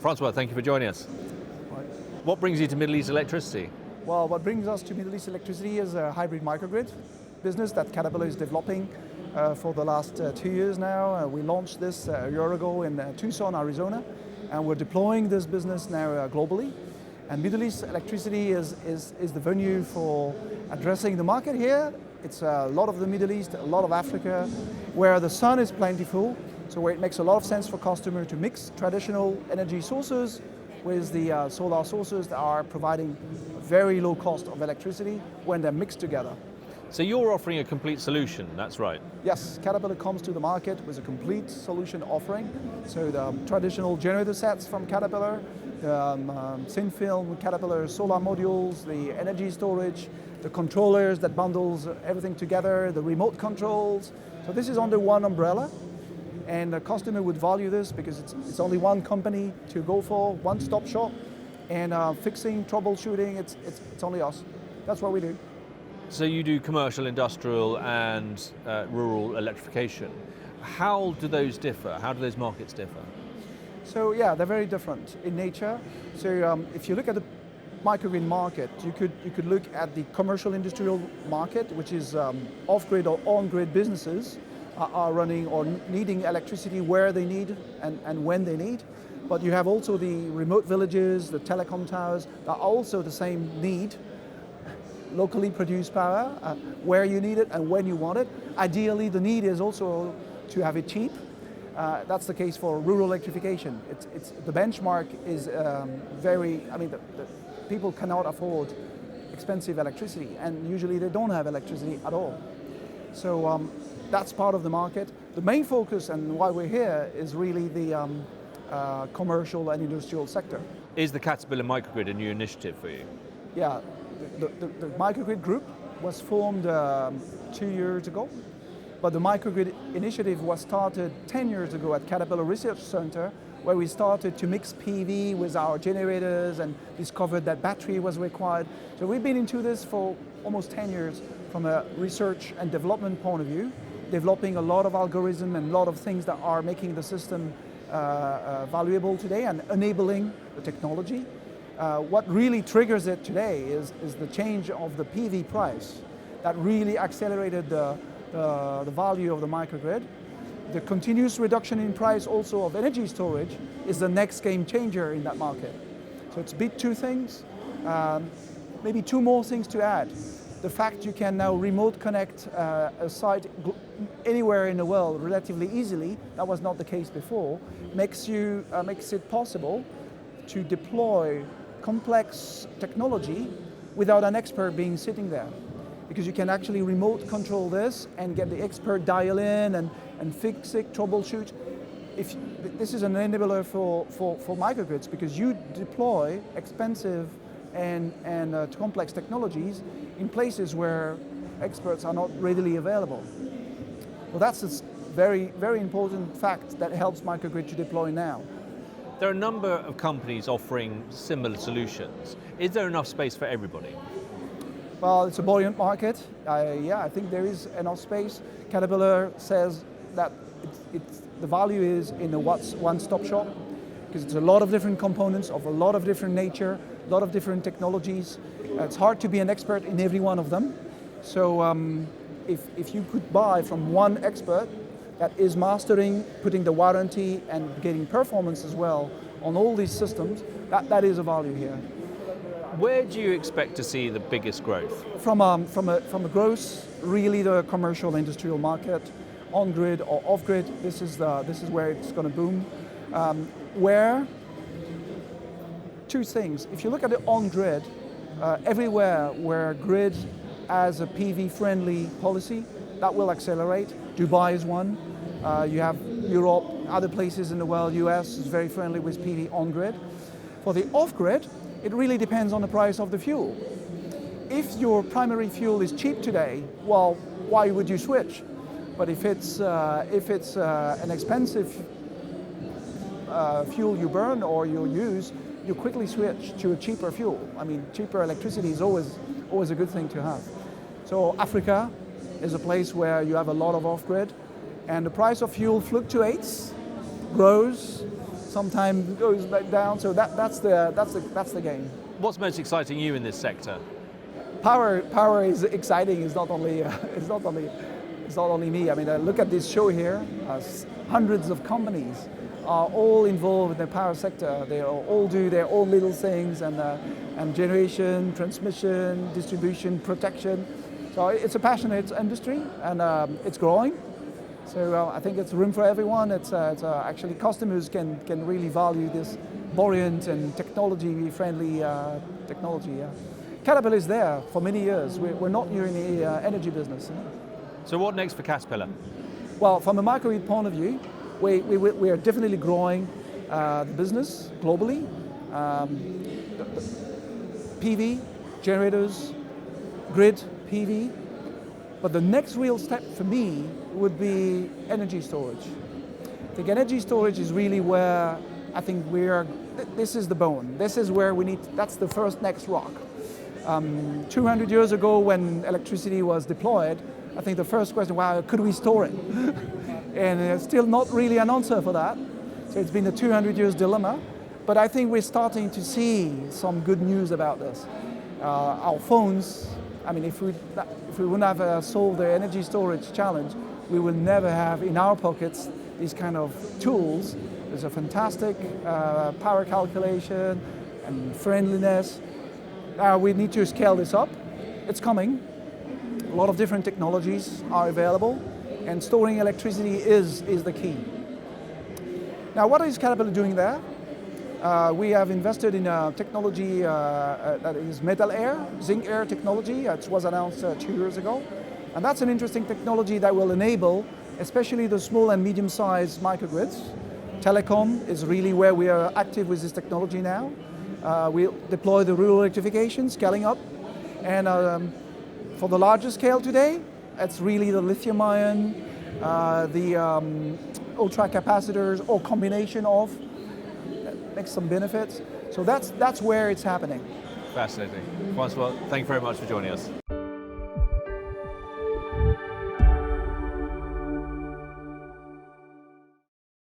Francois, thank you for joining us. Right. What brings you to Middle East electricity? Well, what brings us to Middle East electricity is a hybrid microgrid business that Caterpillar is developing for the last 2 years now. We launched this a year ago in Tucson, Arizona, and we're deploying this business now globally. And Middle East electricity is the venue for addressing the market here. It's a lot of the Middle East, a lot of Africa, where the sun is plentiful, so where it makes a lot of sense for customers to mix traditional energy sources with the solar sources that are providing very low cost of electricity when they're mixed together. So you're offering a complete solution, that's right? Yes, Caterpillar comes to the market with a complete solution offering. So the traditional generator sets from Caterpillar, thin film Caterpillar solar modules, the energy storage, the controllers that bundles everything together, the remote controls. So this is under one umbrella, and the customer would value this because it's only one company to go for, one-stop shop, and fixing, troubleshooting, it's only us. That's what we do. So you do commercial, industrial and rural electrification. How do those differ? How do those markets differ? So yeah, they're very different in nature. So if you look at the microgrid market, you could look at the commercial industrial market, which is off-grid or on-grid businesses are running or needing electricity where they need and when they need. But you have also the remote villages, the telecom towers that are also the same need. Locally produced power, where you need it and when you want it. Ideally, the need is also to have it cheap. That's the case for rural electrification. The benchmark is the people cannot afford expensive electricity, and usually they don't have electricity at all. So that's part of the market. The main focus and why we're here is really the commercial and industrial sector. Is the Caterpillar Microgrid a new initiative for you? Yeah. The Microgrid group was formed 2 years ago, but the Microgrid initiative was started 10 years ago at Caterpillar Research Center, where we started to mix PV with our generators and discovered that battery was required. So we've been into this for almost 10 years from a research and development point of view, developing a lot of algorithm and a lot of things that are making the system valuable today and enabling the technology. What really triggers it today is the change of the PV price that really accelerated the value of the microgrid. The continuous reduction in price also of energy storage is the next game changer in that market. So it's a bit two things, maybe two more things to add. The fact you can now remote connect a site anywhere in the world relatively easily, that was not the case before, makes it possible to deploy complex technology without an expert being sitting there, because you can actually remote control this and get the expert dial in and fix it, troubleshoot. This is an enabler for microgrids, because you deploy expensive and complex technologies in places where experts are not readily available. Well, that's a very, very important fact that helps microgrid to deploy now. There are a number of companies offering similar solutions. Is there enough space for everybody? Well, it's a buoyant market. I think there is enough space. Caterpillar says that the value is in a one-stop shop, because it's a lot of different components of a lot of different nature, a lot of different technologies. It's hard to be an expert in every one of them. So if you could buy from one expert that is mastering, putting the warranty and getting performance as well on all these systems, that is a value here. Where do you expect to see the biggest growth? From a growth, really the commercial industrial market, on-grid or off-grid, this is where it's going to boom. Two things. If you look at the on-grid, everywhere where grid has a PV-friendly policy, that will accelerate. Dubai is one. You have Europe, other places in the world, US is very friendly with PV on-grid. For the off-grid, it really depends on the price of the fuel. If your primary fuel is cheap today, well, why would you switch? But if it's an expensive fuel you burn or you use, you quickly switch to a cheaper fuel. I mean, cheaper electricity is always a good thing to have. So Africa is a place where you have a lot of off-grid, and the price of fuel fluctuates, grows, sometimes goes back down. So that's the game. What's most exciting you in this sector? Power is exciting. It's not only me. I mean, look at this show here. Hundreds of companies are all involved in the power sector. They all do their own little things, and generation, transmission, distribution, protection. So it's a passionate industry, and it's growing. So I think it's room for everyone. It's actually customers can really value this buoyant and technology-friendly technology. Yeah. Caterpillar is there for many years. We're not new in the energy business. So what next for Caterpillar? Well, from a microgrid point of view, we are definitely growing the business globally. PV, generators, grid, PV. But the next real step for me would be energy storage. I think energy storage is really where I think this is the bone. This is where that's the first next rock. 200 years ago when electricity was deployed, I think the first question, wow, could we store it? And there's still not really an answer for that. So it's been a 200 years dilemma. But I think we're starting to see some good news about this. Our phones, I mean, if we wouldn't have solved the energy storage challenge, we will never have in our pockets these kind of tools. There's a fantastic power calculation and friendliness. We need to scale this up. It's coming. A lot of different technologies are available, and storing electricity is the key. Now, what is Caterpillar doing there? We have invested in a technology that is metal air, zinc air technology. It was announced 2 years ago. And that's an interesting technology that will enable, especially the small and medium-sized microgrids. Telecom is really where we are active with this technology now. We deploy the rural electrification, scaling up. And for the larger scale today, it's really the lithium-ion, the ultra-capacitors, or combination of. Makes some benefits. So that's where it's happening. Fascinating. Francois, thank you very much for joining us.